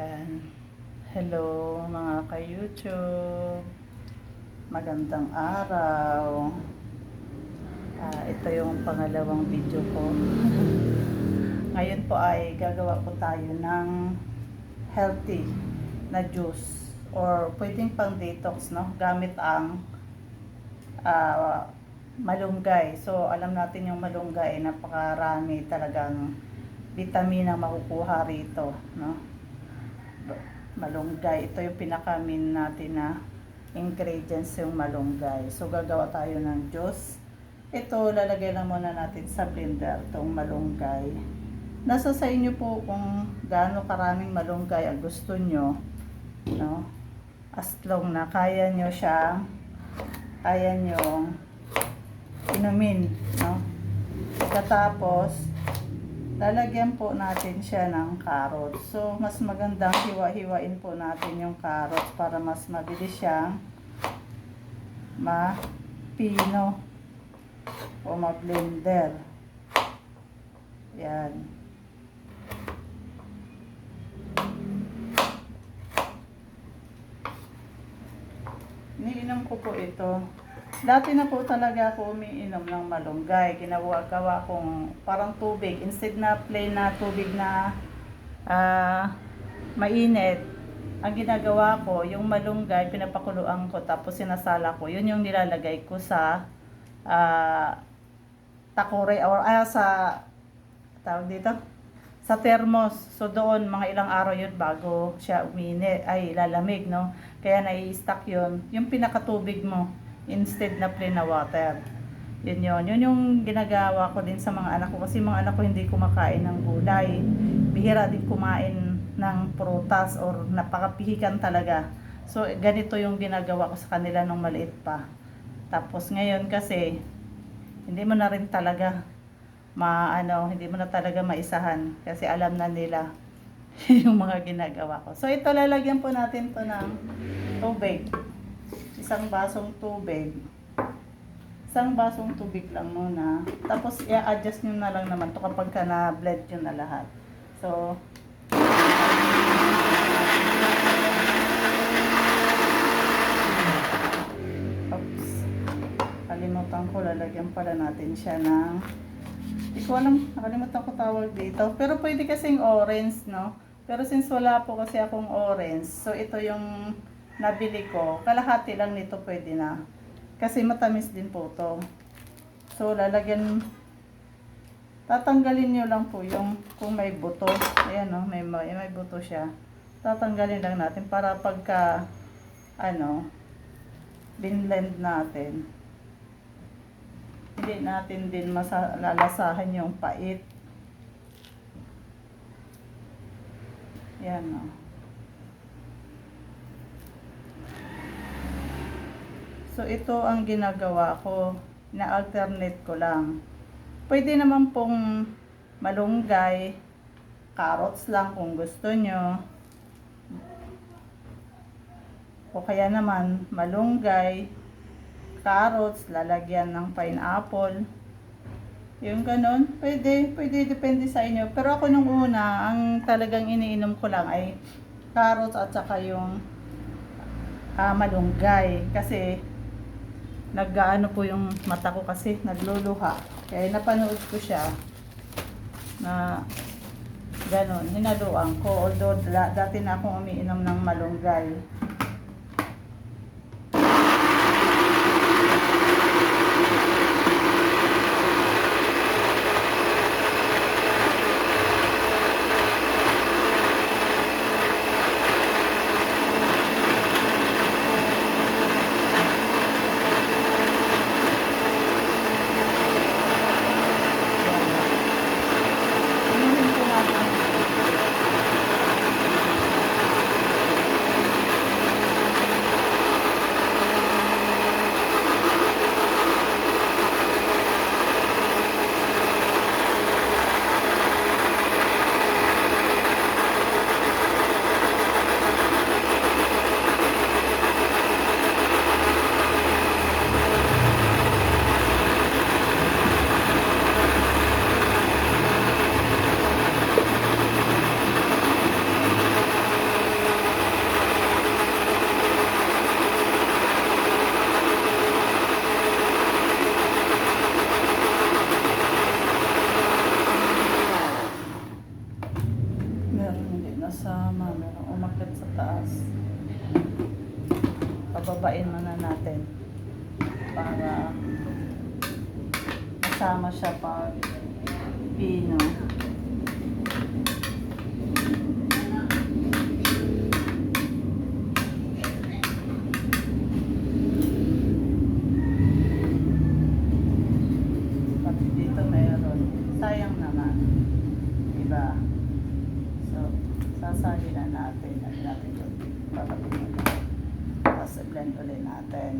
Ayan. Hello mga ka-YouTube. Magandang araw. Ito yung pangalawang video ko. Ngayon po ay gagawa po tayo ng healthy na juice or pwedeng pang detox, no? Gamit ang malunggay. So alam natin yung malunggay, napakarami talagang vitamina makukuha rito, no? Malunggay, ito yung pinaka-main natin na ingredients, yung malunggay. So gagawa tayo ng juice. Ito, lalagay lang muna natin sa blender itong malunggay. Nasa sa inyo po kung gaano karaming malunggay ang gusto nyo, no? As long na kaya nyo siya, kaya nyo inumin, no? Pagkatapos lalagyan po natin siya ng carrots. So, mas magandang hiwa-hiwain po natin yung carrots para mas mabilis siyang mapino o ma-blender. Yan. Iniinom ko po ito. Dati na po talaga ako umiinom ng malunggay. Gawa kong parang tubig. Instead na plain na tubig na mainit, ang ginagawa ko, yung malunggay, pinapakuluan ko, tapos sinasala ko. Yun yung nilalagay ko sa takore or sa tawag dito, sa thermos. So doon, mga ilang araw yun bago siya uminit, ay lalamig, no? Kaya nai-stack yun. Yung pinakatubig mo, instead na plain na water. Yun yun. Yun yung ginagawa ko din sa mga anak ko. Kasi mga anak ko hindi kumakain ng gulay. Bihira din kumain ng prutas or napakapihikan talaga. So, ganito yung ginagawa ko sa kanila nung maliit pa. Tapos ngayon kasi, hindi mo na rin talaga hindi mo na talaga maisahan. Kasi alam na nila yung mga ginagawa ko. So, ito lalagyan po natin to ng tubig. Isang basong tubig. Isang basong tubig lang muna. Tapos, i-adjust nyo na lang naman to kapag ka na-blend nyo na lahat. So, oops. Kalimutan ko, lalagyan pala natin siya ng, hindi ko alam, nakalimutan ko tawag dito. Pero pwede kasing orange, no? Pero since wala po kasi akong orange, so ito yung nabili ko, kalahati lang nito pwede na. Kasi matamis din po to. So, tatanggalin nyo lang po yung, kung may buto. Ayan, no? May buto siya. Tatanggalin lang natin para pagka, binblend natin. Hindi natin din lalasahan yung pait. Ayan, no? So, ito ang ginagawa ko. Na-alternate ko lang. Pwede naman pong malunggay, carrots lang kung gusto nyo. O kaya naman, malunggay, carrots, lalagyan ng pineapple. Yung ganun, pwede, depende sa inyo. Pero ako nung una, ang talagang iniinom ko lang ay carrots at saka yung malunggay. Kasi, po yung mata ko kasi nagluluha. Kaya napanood ko siya na ganun, hinaluan ko. Although dati na akong umiinom ng malunggay. nasama, merong umakyat sa taas. Pababain muna natin para masama siya pag pino. Pati dito meron. Sayang naman. Diba? So, sasali na natin. At natin ito. Papatin mo. Tapos blend ulit natin.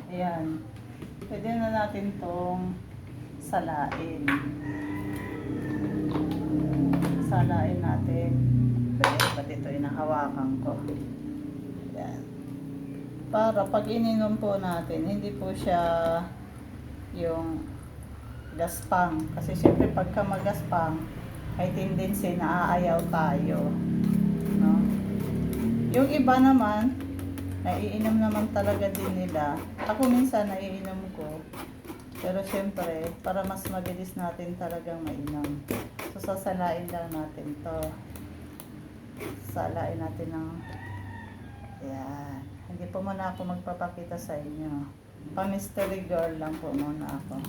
Ayan. Pwede na natin tong salain. Salain natin. Pati ito inahawakan ko. Ayan. Para pag ininom po natin, hindi po siya yung gaspang. Kasi syempre pagka magaspang, may tendency na aayaw tayo. No? Yung iba naman, naiinom naman talaga din nila. Ako minsan naiinom ko. Pero syempre, para mas mabilis natin talagang mainom. So, sasalain lang natin to. Salain natin ng... Ayan. Hindi po muna ako magpapakita sa inyo. Pa-mystery girl lang po muna ako.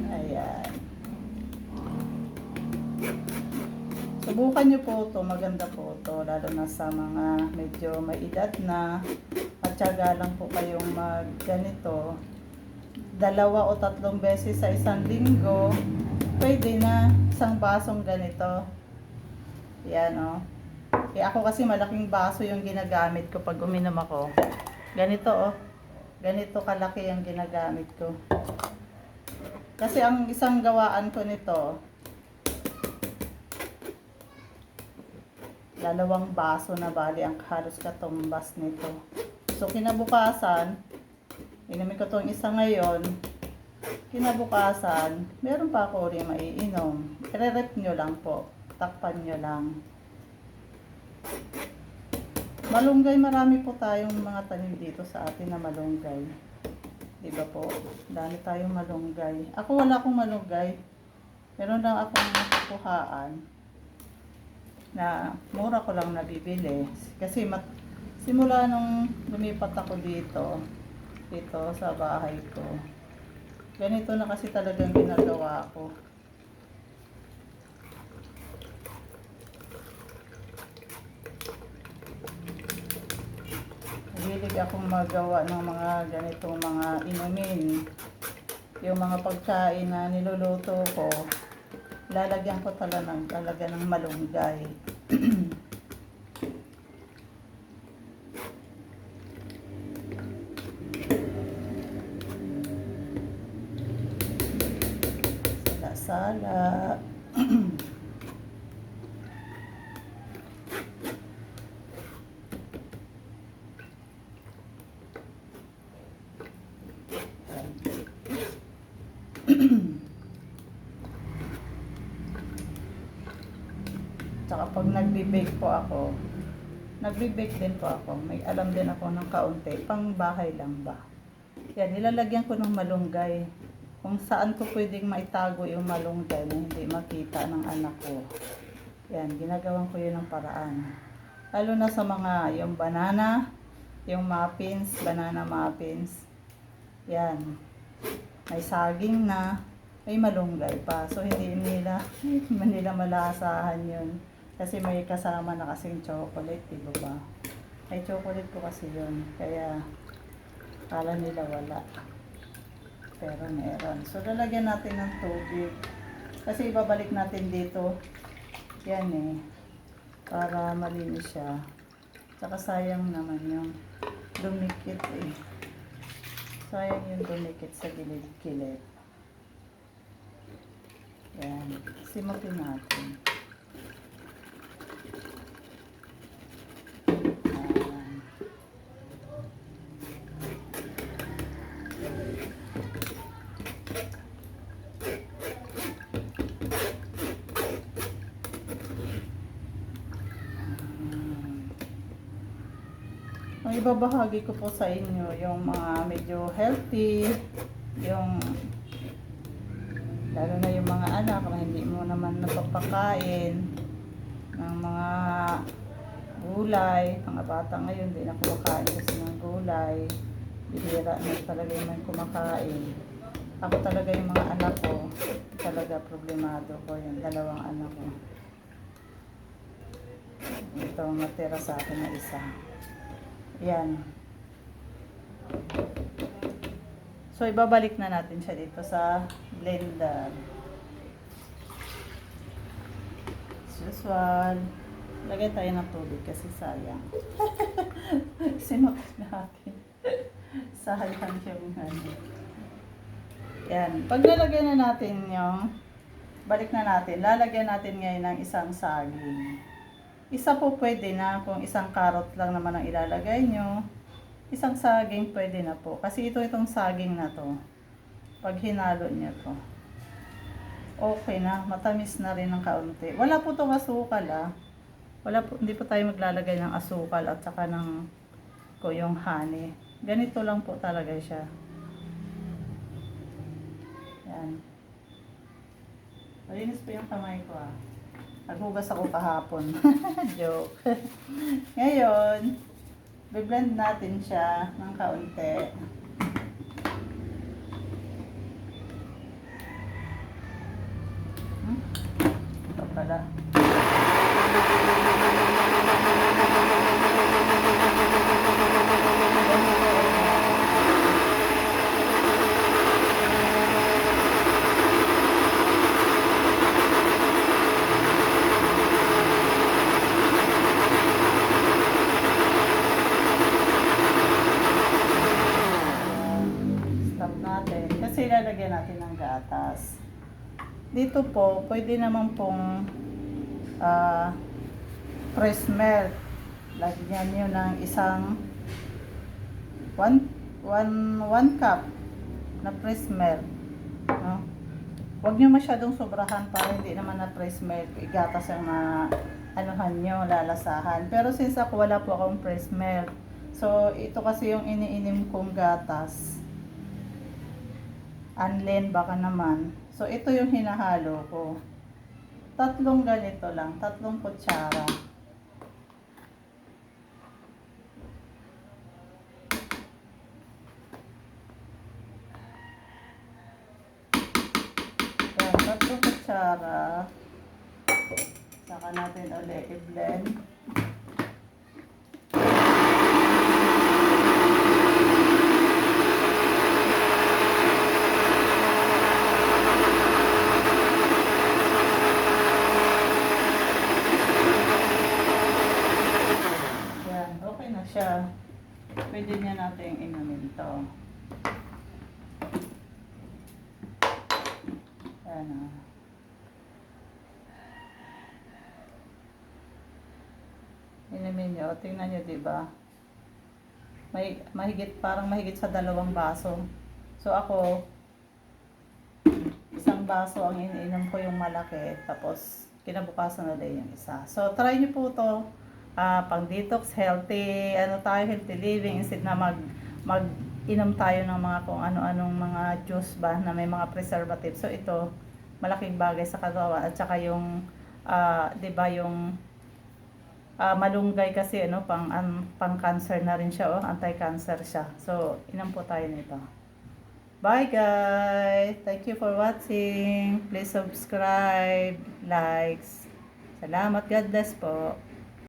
Ayan. Subukan nyo po ito, maganda po ito, lalo na sa mga medyo may edad na at syaga lang po kayong mag ganito 2 o 3 beses sa isang linggo, pwede na isang basong ganito. Yan o. Ako kasi malaking baso yung ginagamit ko pag uminom ako. Ganito o. Ganito kalaki yung ginagamit ko. Kasi ang isang gawaan ko nito, 2 baso na bali ang halos katumbas nito. So kinabukasan, inumin ko tong isa ngayon. Kinabukasan, meron pa ako rin maiinom. I-rep nyo lang po. Takpan nyo lang. Malunggay, marami po tayong mga tanim dito sa atin na malunggay. Diba po? Dami tayong malunggay. Ako wala akong malunggay. Meron lang akong kuhaan na mura ko lang nabibili. Kasi simula nung lumipat ako dito sa bahay ko, ganito na kasi talagang ginagawa ko. Hilig akong magawa ng mga ganitong mga inumin. Yung mga pagkain na niluluto ko, lalagyan ko talaga ng malunggay. Sala-sala. Tsaka pag nagbe-bake po ako, nagbe-bake din po ako. May alam din ako ng kaunti, pang bahay lang ba. Yan, nilalagyan ko ng malunggay. Kung saan ko pwedeng maitago yung malunggay na hindi makita ng anak ko. Yan, ginagawan ko yun ng paraan. Lalo na sa mga, yung banana, yung muffins, banana muffins. Yan, may saging na. ay malunggay pa. So hindi nila malasahan yun. Kasi may kasama na kasing chocolate, di ba ba? Ay chocolate ko kasi yun. Kaya kala nila wala. Pero meron. So lalagyan natin ng tubig. Kasi ibabalik natin dito. Yan eh. Para malinis siya. Tsaka sayang naman yung dumikit eh. Sayang yung dumikit sa gilid-gilid. Yan. Simutin natin. Yan. Ang ibabahagi ko po sa inyo yung mga medyo healthy, yung lalo na yung mga anak na hindi mo naman napapakain ng mga gulay. Mga bata ngayon hindi na kumakain kasi ng gulay. Bihira na talaga yung kumakain. Ako talaga yung mga anak ko, talaga problemado ko yung dalawang anak ko. Ito ang natira sa akin na isa. Yan. So, ibabalik na natin siya dito sa blender. As usual, lagay tayo ng tubig kasi sayang. Simak natin. Sayang yung ano. Yan. Pag nalagay na natin yung, balik na natin, lalagyan natin ngayon ng isang saging. Isa po pwede na, kung isang carrot lang naman ang ilalagay nyo. Isang saging pwede na po. Kasi itong saging na to, pag hinalo niya to, okay na. Matamis na rin ng kaunti. Wala po itong asukal ah. Hindi po tayo maglalagay ng asukal at saka ng yung honey. Ganito lang po talaga siya. Yan. Malinis po yung kamay ko ah. Naghugas ako kahapon. Joke. Ngayon, i-blend natin siya ng kaunti. Ito pala. Lalagyan natin ng gatas. Dito po, pwede naman pong fresh milk. Lagyan nyo ng isang 1 cup na fresh milk. No? Huwag nyo masyadong sobrahan para hindi naman na fresh milk. Igatas ang anuhan nyo, lalasahan. Pero since ako wala po akong fresh milk, so ito kasi yung iniinim kong gatas. Unlen baka naman. So, ito yung hinahalo ko. 3 ganito lang. 3 kutsara. Yan, 3 kutsara. Saka natin ulit i-blend. Siya, pwede niya natin inumin ito. Ayan o. Inumin nyo. Tingnan nyo, diba? Parang mahigit sa 2 baso. So ako, isang baso ang iniinom ko yung malaki. Tapos, kinabukasan ulit yung isa. So, try nyo po to. Pang detox, healthy living instead na mag-inom tayo ng mga kung ano-anong mga juice ba na may mga preservatives. So ito, malaking bagay sa katawan at saka yung 'di ba yung malunggay kasi pang cancer na rin siya, anti-cancer siya. So inom po tayo nito. Bye guys! Thank you for watching. Please subscribe, likes. Salamat. God bless po.